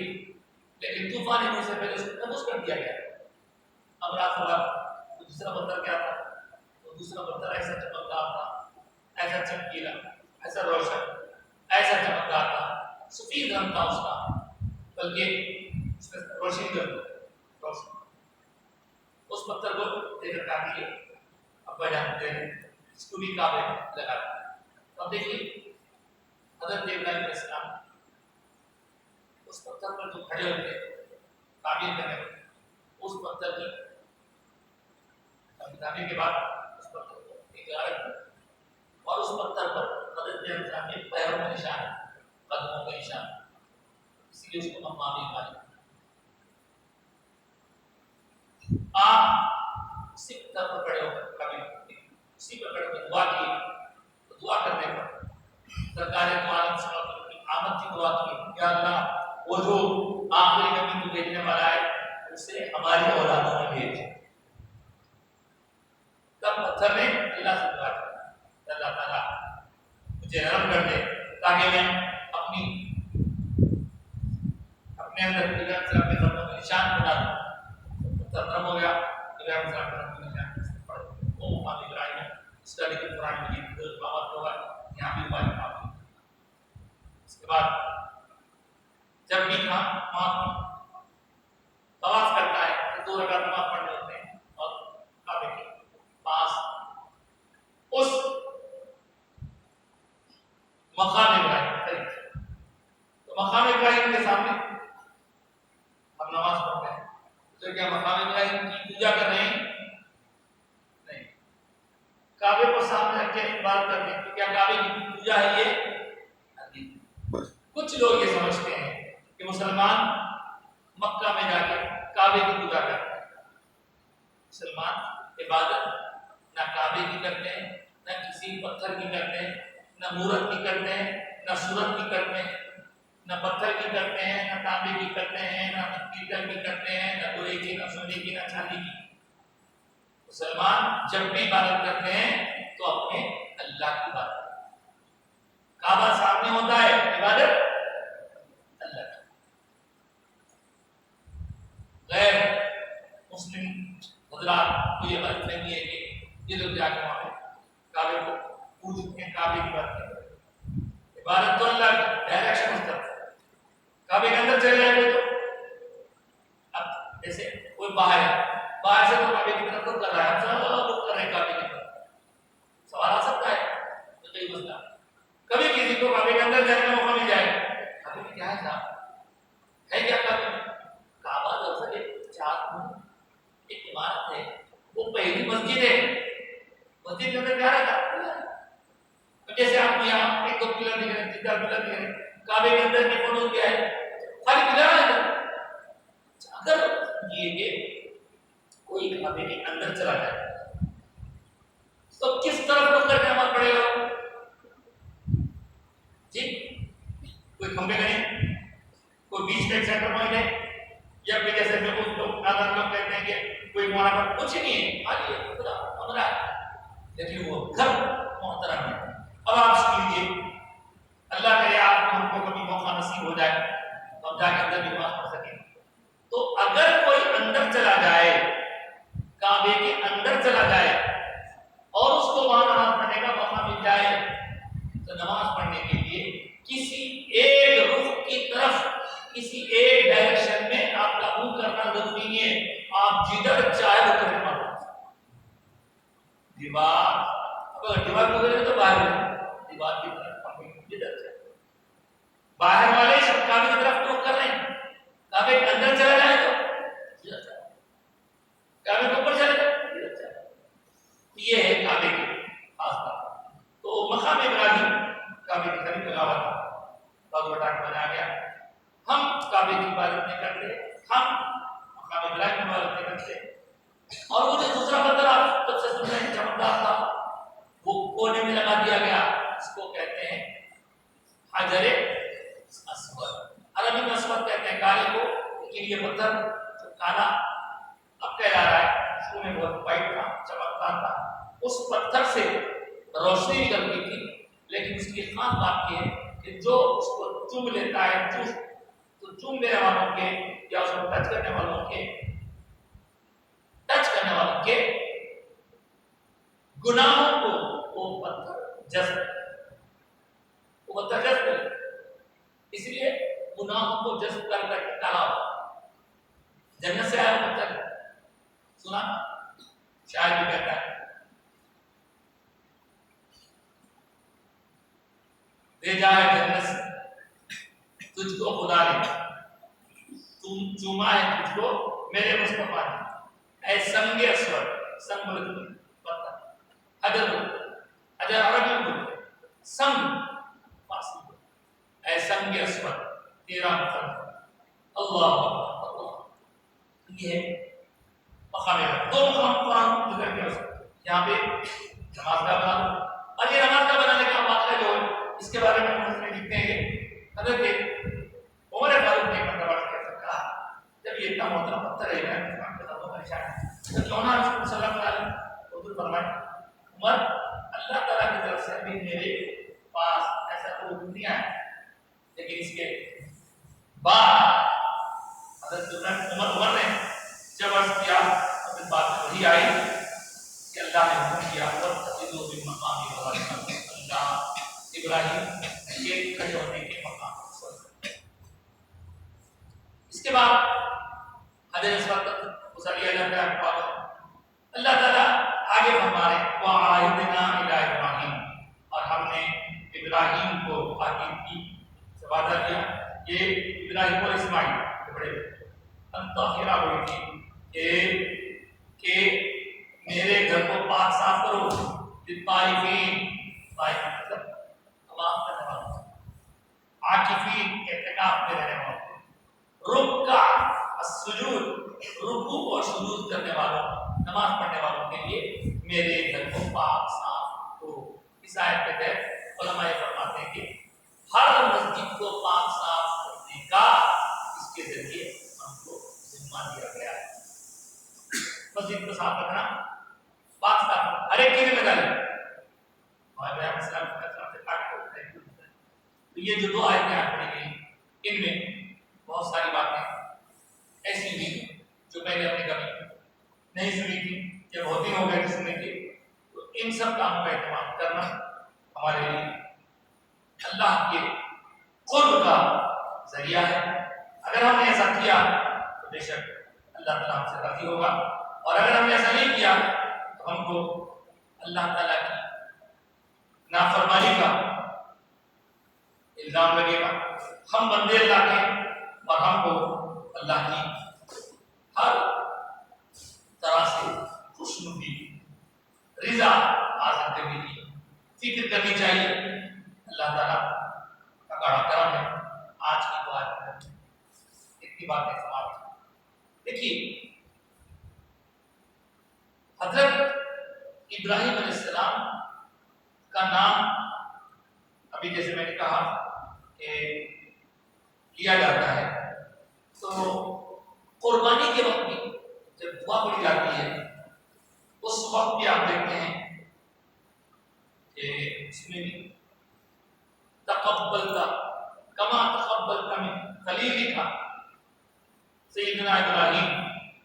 لیکن طوفان نوح سے پہلے اس کو خاموش کر دیا گیا. اب رات وہ دوسرا پتھر کیا تھا؟ وہ دوسرا پتھر ایسا چمکدار تھا، ایسا چمکیلا، ایسا روشن، ایسا چمکدار تھا، سفید رنگ تھا اس کا، بلکہ اس میں روشنی روشن. اس پتھر کو دیکھ کر کہا کہ ابا جانتے ہیں اس کو بھی کعبے لگا دیا. اب دیکھیے حضرت ابراہیم علیہ السلام اس پتھر پر جو کھڑے ہوئے تعمیر کرنے والے، اس پتھر کی تعمیر کے بعد اس پتھر کو ایک عالم اور اس پتھر پر حضرت ابراہیم علیہ السلام کے پیروں کا نشان، قدموں کا نشان، اسی لیے اس کو مقامی مانا. آپ اسی پتھر پر کھڑے ہو کر کبھی اسی پر کھڑے ہو کر دعا کی تو دعا کرنے پر سرکار دو عالم صلی اللہ علیہ وسلم کی آمد کی دعا کی. یا اللہ وہ جو آخری نبی کو بھیجنے والا ہے اسے ہماری اولادوں میں بھیج. تب پتھر نے اللہ سے دعا کی اللہ تعالیٰ مجھے نرم کر دے تاکہ میں اپنے اندر ابراہیم السلام کے قدموں کا نشان بنا دوں. پتھر نرم ہو گیا. ابراہیم السلام کے قدموں کا نشان پڑ وہ مقام ابراہیم ہے. اس کا ذکر قرآن مجید میں بہت ہوا ہے، یہاں بھی ہوا ہے. اس کے بعد جب بھی وہاں طواف کرتا ہے تو 2 رکعت نماز پڑھنے ہوتے ہیں اور کعبے کے پاس اس مقام ابراہیم تو مقام ابراہیم کے سامنے ہم نماز پڑھتے ہیں تو کیا مقام ابراہیم کی پوجا کر رہے ہیں؟ نہیں. کعبے کو سامنے رکھ کے عبادت کرتے ہیں تو کیا کعبے کی پوجا ہے یہ؟ کچھ لوگ یہ سمجھتے ہیں کہ مسلمان مکہ میں جا کے کعبے کی پوجا کرتے ہیں. مسلمان عبادت نہ کعبے کی کرتے ہیں، نہ کسی پتھر کی کرتے ہیں، نہ مورت کی کرتے ہیں، نہ صورت کی کرتے ہیں، نہ پتھر کی کرتے ہیں، نہ تانبے کی کرتے ہیں، نہ پیتل کی کرتے ہیں، نہ لوہے کی، نہ سونے کی، نہ چاندی کی. مسلمان جب بھی عبادت کرتے ہیں تو اپنے اللہ کی عبادت. کعبہ سامنے ہوتا ہے، عبادت اللہ کی. غیر مسلم حضرات کو یہ غلط نہیں ہے کہ یہ لوگ جا کے وہاں کعبے کو پوجتے ہیں، کعبے کی بات کرتے ہیں. عبادت تو اللہ کی ڈائریکشن اس طرف. کعبے کے اندر چلے جائیں گے تو اب جیسے کوئی باہر سے تو کعبے کی طرف کر رہا ہے، سب لوگ کر رہے ہیں کعبے کی طرف. سوال آ سکتا ہے تو کوئی مسئلہ کبھی کسی کو کعبے کے اندر جانے کا موقع مل جائے کعبے میں کیا ہے صاحب ہے کیا کعبے میں؟ کعبہ دراصل ایک عمارت ہے، وہ پہلی مسجد ہے. مسجد کے اندر کیا رہتا ہے؟ جیسے آپ یہاں 1-2 پلر دکھ رہے ہیں، 3-4 پلر دکھ رہے ہیں، کعبے کے اندر کی فوٹو کیا ہے؟ خالی پلر ہے. اگر یہ کوئی کعبے کے اندر چلا جائے تو کس طرف رک کر کے نماز پڑھے گا؟ جی کوئی کھمبے نہیں، کوئی بیچ کا سینٹر پوائنٹ ہے، یا پھر جیسے میں اس لوگ آدھار لوگ کہتے ہیں کہ کوئی مولانا پر کچھ نہیں ہے، خالی ہے خدا کمرہ ہے، لیکن وہ گھر محترم ہے. اب آپ سن لیجیے، اللہ کرے آپ ہم کو کبھی موقع نصیب ہو جائے تو ہم جا کے اندر بھی نماز پڑھ سکیں. تو اگر کوئی اندر چلا جائے، کعبے کے اندر چلا جائے اور اس کو اگر دیوار کو گئے تو باہر ہے دیوار کی طرف کعبے کی طرف سے باہر والے سب کعبے کی طرف رخ کر رہے ہیں کعبے کے اندر چلا جائے تو کعبے کے اوپر چلا جائے یہ ہے کعبے کی خاص بات تو مقام ابراہیم کعبے کے قریب لگا ہوا تھا بہت بڑا بنایا گیا ہم کعبے کی عبادت نہیں کرتے ہم مقام ابراہیم کی عبادت نہیں کرتے اور وہ جو دوسرا پتھر آپ سب سے سن رہے ہیں چمکدار تھا وہ کونے میں لگا دیا گیا اس کو کہتے ہیں حجر اسود عربی میں اسود کہتے ہیں کالے کو لیکن یہ پتھر جو کالا اب کہلا رہا ہے شروع میں بہت وائٹ تھا چمکدار تھا اس پتھر سے روشنی نکلتی تھی لیکن اس کی خاص بات یہ ہے کہ جو اس کو چوم لیتا ہے تو چوم لینے والوں کے یا اس کو ٹچ کرنے والوں کے گناہوں کو وہ پتھر جذب اس لیے گناہوں کو جذب کر کر ڈالا جنت سے آیا پتھر سنا شاید بھی کہتا ہے دے جائے جنت سے تجھ کو خدا نے تم چوما ہے تجھ کو میرے مصطفیٰ نے اے سنگ اسود سنگ پتھر حجر عربی میں سنگ فارسی اے سنگ اسود تیرا پتھر اللہ یہ مقام ہے دو مقام قرآن ذکر کیا یہاں پہ نماز کا بنا اور یہ نماز کا بنانے کا واقعہ جو ہے اس کے بارے میں ہم لکھتے ہیں کہ حضرت عمر فاروق نے مرتبہ کہا جب یہ اتنا محترم پتھر ہے تو کیوں نہ رسول صلی اللہ علیہ وسلم حضور فرمائے عمر اللہ تعالیٰ کی طرف سے بھی میرے پاس ایسا کوئی نہیں آیا لیکن اس کے بعد حضرت عمر نے جب عرض کیا تو بات وہی آئی کہ اللہ نے حکم کیا اور تجدو بالمقام ابراہیم اللہ ابراہیم کے کھڑے ہونے کے مقام اس کے بعد حضرت اس وقت گزار لیا جاتا ہے اللہ تعالیٰ آگے فرما رہے وَعَاهِدْنَا إِلَىٰ إِبْرَاهِيمَ اور ہم نے ابراہیم کو عہد کی سے وعدہ کیا یہ ابراہیم اور اسماعیل کے بڑے انطاہرہ ہوئی تھی کہ میرے گھر کو پاک صاف کرو للطائفین طائفین مطلب طواف کرنے والوں عاکفین اعتکاف میں رہنے والوں رکع السجود رکوع اور سجود کرنے والوں نماز پڑھنے والوں کے لیے میرے گھر کو پاک صاف کرو اس آیت کے تحت علماء فرماتے ہیں کہ ہر مسجد کو پاک صاف کرنے کا اس کے ذریعے ہم کو ذمہ دیا گیا ہے مسجد کو صاف رکھنا پاک صاف ہر ایک چیز میں ڈالیں اور بیان اسلام کا طرف سے پاک ہوتا ہے تو یہ جو دو آیتیں پڑھی گئی ان میں بہت ساری باتیں ایسی ہوئی جو میں نے اپنی کبھی نہیں سنی تھی یا بہت دن ہو گئے تھے سنی تھی تو ان سب کاموں کا اہتمام کرنا ہمارے لیے اللہ کے قرب کا ذریعہ ہے اگر ہم نے ایسا کیا تو بے شک اللہ تعالیٰ ہم سے راضی ہوگا اور اگر ہم نے ایسا نہیں کیا تو ہم کو اللہ تعالیٰ کی نافرمانی کا الزام لگے گا ہم بندے اللہ کے اور ہم کو اللہ کی ہر طرح سے خوشنودی رضا حاصل کرنے کی فکر کرنی چاہیے اللہ تعالیٰ کا بڑا کرم ہے آج کی بات اتنی باتیں سماپت دیکھیے حضرت ابراہیم علیہ السلام کا نام ابھی جیسے میں نے کہا کہ لیا جاتا ہے تو قربانی کے وقت بھی جب دعا پڑھی جاتی ہے اس وقت بھی آپ دیکھتے ہیں کہ اس میں بھی تقبلتا کما تقبلتا من خلیلک سیدنا ابراہیم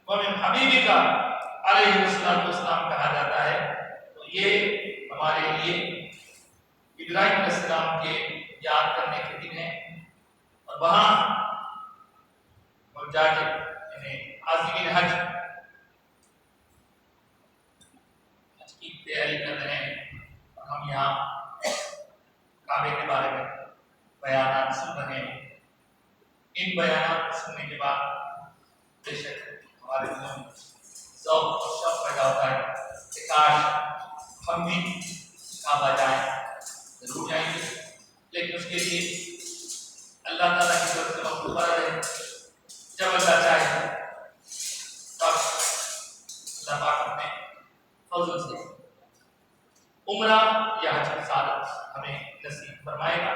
ومن حبیبک علیہ السلام کہا جاتا ہے تو یہ ہمارے لیے ابراہیم علیہ السلام کے یاد کرنے کے دن ہے اور وہاں حجاج یعنی عازمین حج کی تیاری کر رہے ہیں کعبہ جائیں ضرور جائیں گے، لیکن اس کے لیے اللہ تعالیٰ کی طرف سے مطلوبہ رہے، جب اللہ چاہے تب اللہ پاک اپنے فضل سے عمرہ یا حج کی سعادت ہمیں نصیب فرمائے گا۔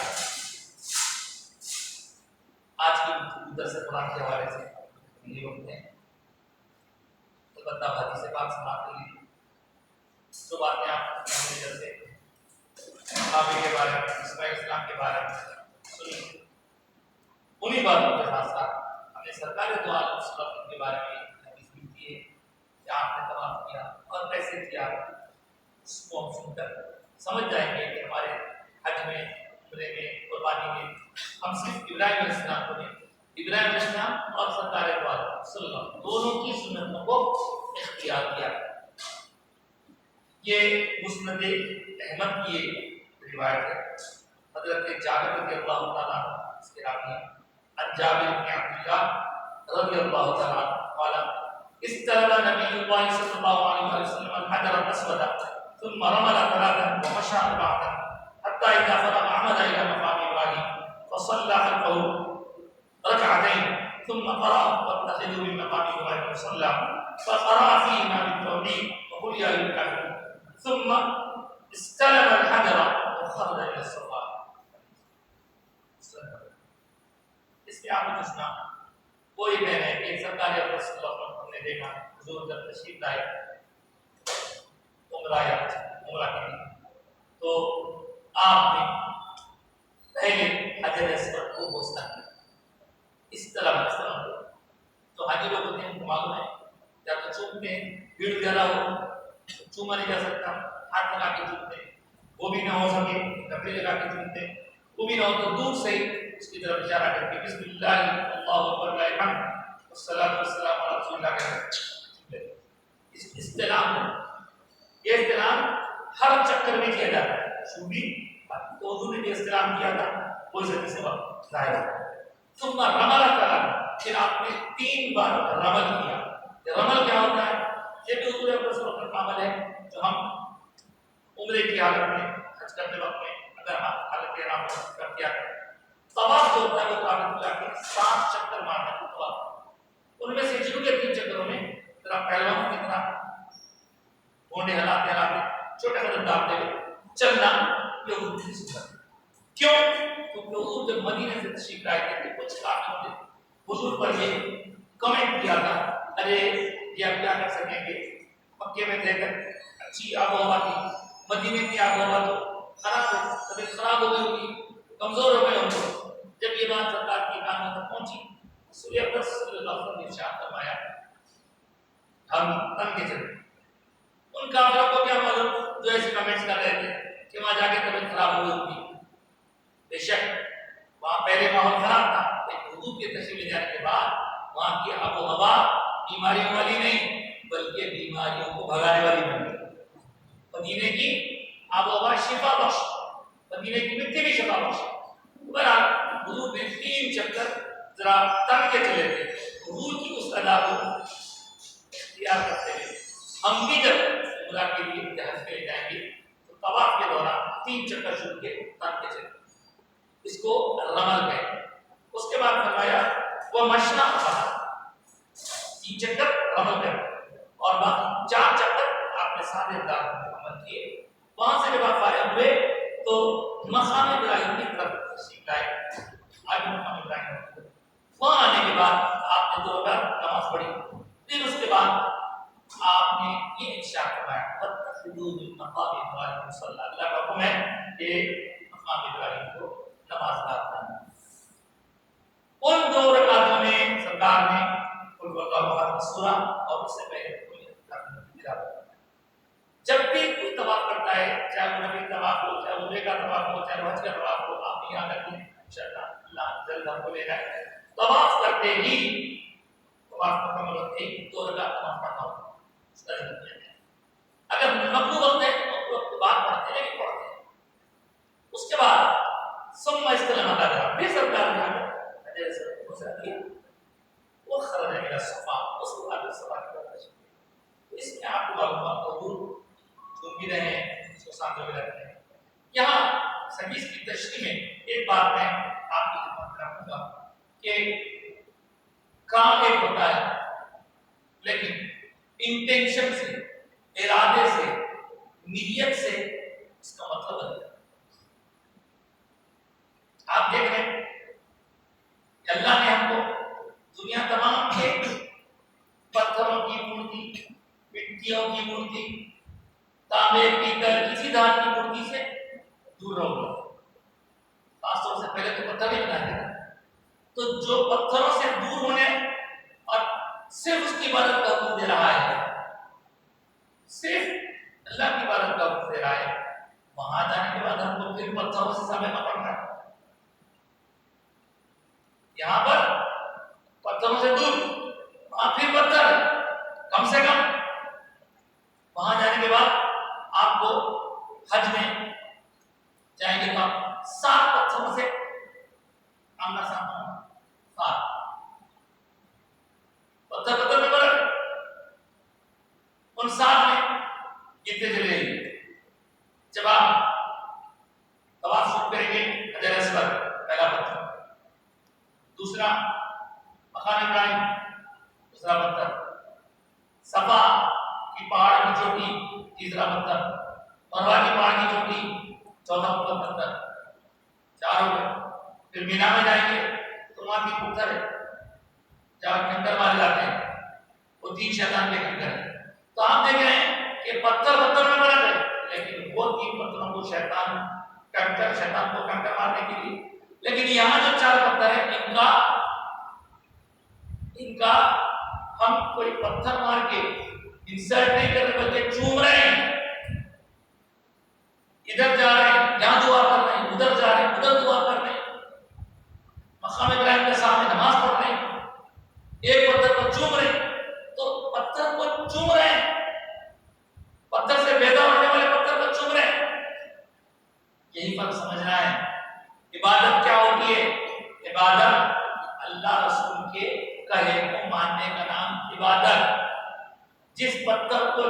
آج کی درس قرآن کے حوالے سے یہ وقت ہے، البتہ حدیث پاک سماعت کے لیے جو باتیں آپ نے جیسے صحابہ کے بارے میں، اسماعیل اسلام کے بارے میں سنی، انہی باتوں کے ساتھ ساتھ ہمیں سرکار دو عالم صلی اللہ علیہ وسلم کے بارے میں حدیث ملتی ہے کہ آپ نے طواف کیا اور کیسے کیا، اس کو ہم سن کر سمجھ جائیں گے کہ ہمارے حج میں، عمرے میں، قربانی میں ہم صرف ابراہیم علیہ السلام کو نہیں، ابراہیم علیہ السلام اور سرکار دو عالم صلی اللہ علیہ وسلم دونوں کی سنتوں کو اختیار کیا۔ یہ مسند احمد کی ایک روایت ہے، حضرت جابر رضی اللہ تعالیٰ عنہ اس کے راوی ہیں، عن جابر بن عبد اللہ رضی اللہ تعالیٰ عنہ قال استلم نبی اللہ صلی اللہ علیہ وسلم الحجر الاسود ثم رمل ثلاثا ومشى اربعا حتى اذا فرغ عمد الى مقام ابراهيم فصلى خلفه ركعتين ثم قرأ واتخذوا من مقام ابراهيم مصلى فقرأ فيهما بالتوحيد وقل يا ايها الكافرون ثم استلم الحجر وخرج الى الصفا۔ اس کے آپ نے سنا کوئی بہن ہے کہ سرکار رسول اللہ صلی اللہ علیہ وسلم نے دیکھا حضور جب تشریف لائے عمرہ کے لیے تو آپ نے پہلے حجر اسود کو بوسا کیا، اس طرح تو حاجی لوگ ہوتے ہیں ان کو معلوم ہے یا تو چومتے ہیں، بھیڑ زیادہ ہو چوما نہیں جا سکتا، ہاتھ لگا کے چومتے ہیں، وہ بھی نہ ہو سکے کپڑے لگا کے چومتے ہیں، وہ بھی نہ ہو تو دور سے اس کی طرف اشارہ کر کے بسم اللہ اللہ اکبر لا الہ والصلاۃ والسلام علی رسول اللہ کہتے ہیں۔ استلام یہ استلام ہر چکر میں کیا جاتا ہے، شوبی تو حضور نے جو استلام کیا تھا وہ اس حدیث سے ظاہر ہے۔ ثم رمل کرا، پھر آپ نے 3 بار رمل کیا۔ یہ رمل کیا ہوتا ہے؟ یہ بھی حضور اکرم صلی اللہ علیہ وسلم کا عمل ہے جو ہم عمرے کی حالت میں، حج کرتے وقت میں اگر ہم حالت احرام کر کیا کریں، طواف جو ہوتا ہے وہ کعبۃ اللہ کے 7 چکر مارنا ہے طواف، ان میں سے شروع کے 3 چکروں میں ذرا پہلوانوں کی طرح گونڈے ہلاتے ہلاتے چھوٹے قدم ڈالتے ہوئے چلنا، یہ حضور کی سنت ہے۔ کیوں؟ کیونکہ حضور جب مدینے سے تشریف لائے تھے تو کچھ کافروں نے حضور پر یہ کمنٹ کیا تھا، ارے یہ آپ کیا کر سکیں گے، مکے میں رہ کر اچھی آب و ہوا تھی، مدینے کی آب و ہوا تو خراب ہے، طبیعت خراب ہو گئی ہوگی، کمزور ہو گئے ہوں گے۔ جب یہ بات سرکار کی کانوں تک پہنچی، رسول اکرم صلی اللہ علیہ وسلم نے ارشاد فرمایا ہم تن کے چلے۔ ان کافروں کو کیا معلوم جو ایسے کمنٹس کر رہے تھے کہ وہاں جا کے طبیعت خراب ہوئی ہوگی، بے شک وہاں پہلے ماحول خراب تھا، لیکن حضور کے تشریف لے جانے کے بعد وہاں کی آب و ہوا بیماریوں والی نہیں بلکہ بیماریوں کو بھگانے والی بن گئی۔ مدینے کی آب و ہوا شفا بخش، مدینے کی مٹی بھی شفا بخش۔ برحال حضور نے 3 چکر ذرا تن کے چلے تھے، حضور کی اس ادا کو اختیار کرتے ہوئے ہم بھی جب عمرہ کے لیے جہاز پہ جائیں گے تو طواف کے دوران 3 چکر شروع کے تن کے چلے، اس کو رمل کہیں۔ اس کے بعد فرمایا وہ مشنا کہا، 3 چکر رمل کہیں اور باقی 4 چکر آپ نے سارے انداز میں عمل کیے۔ وہاں سے جب آپ فارغ ہوئے تو مقام ابراہیم کی طرف تشریف لائے، آج مقام ابراہیم وہاں آنے کے بعد آپ نے 2 رکعت نماز پڑھی، پھر اس کے بعد آپ نے یہ ارشاد فرمایا وَاتَّخِذُوا مِن مَقَامِ إِبْرَاهِيمَ مُصَلًّى، اللہ کا حکم ہے کہ مقام ابراہیم کو نماز گاہ بنانا۔ ان 2 رکعتوں میں سرکار نے قل هو اللہ احد سورہ اور اس سے پہلے کوئی تلاوت۔ جب بھی کوئی طواف کرتا ہے، چاہے وہ نبی طواف ہو، چاہے عمرے کا طواف ہو، چاہے حج کا طواف ہو، آپ یہاں تک کہ انشاءاللہ اللہ جلد ہم کو لے جائے، طواف کرتے ہی طواف مکمل ہوتے ہی 2 رکعت نماز پڑھنا ہوتا ہے، اس کا ذکر کیا جائے۔ اگر مکروہ وقت ہے تو مکروہ وقت بعد پڑھتے ہیں، لیکن پڑھتے ہیں۔ اس کے بعد ثم استلم الحجر، پھر سرکار نے حجر اسود کو مسح کیا، وہ خرج الى الصفا، اس کو حجر صفا کی طرف تشریف۔ اس میں آپ کو معلومات حضور گھوم بھی رہے ہیں، اس کو سامنے بھی رکھتے ہیں، یہاں حدیث کی تشریح میں ایک بات میں آپ کی خدمت میں رکھوں گا کہ کام ایک ہوتا ہے لیکن انٹینشن سے، ارادے سے، نیت سے اس کا مطلب بدل جاتا ہے۔ آپ دیکھ رہے ہیں کہ اللہ نے ہم کو دنیا تمام کے پتھروں کی مورتی، مٹیوں کی مورتی، تانبے، پیتل، کسی دھات کی مورتی سے دور رہو۔ خاص طور سے پہلے تو پتھر ہی بنائے تھے، تو جو پتھروں سے دور ہونے اور صرف اس کی عبادت کا حکم دے رہا ہے، صرف اللہ کی عبادت کا حکم دے رہا ہے، وہاں جانے کے بعد ہم کو پھر پتھروں سے سمجھنا پڑ رہا ہے۔ یہاں پر پتھروں سے دور، وہاں پھر پتھر، کم سے کم وہاں جانے کے بعد آپ کو حج میں جائیں گے تو آپ 7 پتھروں سے آمنا سامنا ہوگا۔ 7 پتھر میں بڑھ ان 7 میں کتنے چلے گی؟ جب آپ طواف شروع کریں گے حجر اسود پہلا پتھر، دوسرا مقام ابراہیم دوسرا پتھر، صفا کی پہاڑ کی چوٹی تیسرا پتھر، مروہ کی پہاڑ کی چوٹی چوتھا پتھر، 4 ہو گئے۔ پھر مینا میں جائیں گے تو وہاں 3 پتھر ہے، جہاں کنکر مارے جاتے ہیں، وہ 3 شیطان کے کنکر ہیں۔ تو آپ دیکھ رہے ہیں کہ پتھر میں فرق ہے، لیکن وہ 3 پتھروں کو شیطان کو کنکر مارنے کے لیے، لیکن یہاں جو 4 پتھر ہیں ان کا ہم کوئی پتھر مار کے انسرٹ نہیں کر رہے بلکہ چوم رہے ہیں، ادھر جا رہے ہیں یہاں دعا کر رہے ہیں، ادھر جا رہے ہیں ادھر دعا کر رہے ہیں، مقام ابراہیم کے سامنے نماز پڑھ رہے ہیں، ایک پتھر کو چوم رہے ہیں، تو پتھر کو چوم رہے ہیں، پتھر سے پیدا ہونے والے پتھر کو چوم رہے ہیں۔ یہی فرق سمجھنا ہے۔ عبادت کیا ہوتی ہے؟ عبادت اللہ رسول کے کہے کو ماننے کا نام عبادت۔ جس پتھر کو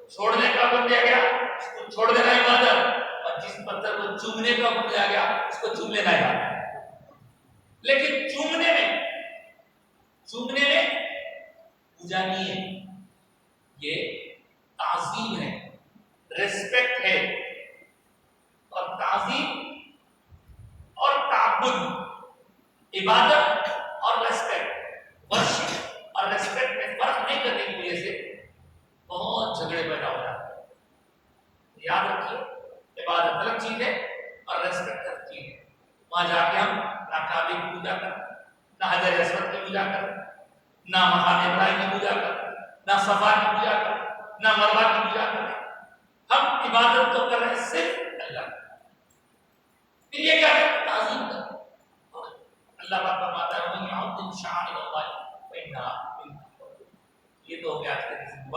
چھوڑنے کا حکم دیا گیا اس کو چھوڑ دینا عبادت، اور جس پتھر کو چومنے کا حکم دیا گیا اس کو چوم لینا عبادت۔ لیکن چومنے میں پوجا نہیں ہے، یہ تعظیم ہے، ریسپیکٹ ہے، اور تعظیم اور تعبد، عبادت اور ریسپیکٹ، ورشپ اور ریسپیکٹ میں فرق نہیں کرنے کی وجہ سے بہت جھگڑے پیدا ہو جاتے ہیں۔ یاد رکھیے عبادت الگ چیز ہے اور ریسپیکٹ الگ چیز ہے۔ وہاں جا کے ہم نہ کعبے کی پوجا کریں، نہ حجر اسود کی پوجا کریں، نہ مقام ابراہیم کی پوجا کریں، نہ صفا کی پوجا کریں، نہ مروہ کی پوجا کریں۔ ہم عبادت تو کر رہے ہیں صرف اللہ کی۔ پھر یہ کیا ہے؟ تعظیم کریں۔ اللہ پاک فرماتا ہے وَمَن يُعَظِّمْ شَعَائِرَ اللَّهِ فَإِنَّهَا مِن تَقْوَى الْقُلُوبِ۔ یہ تو ہو گیا آج کے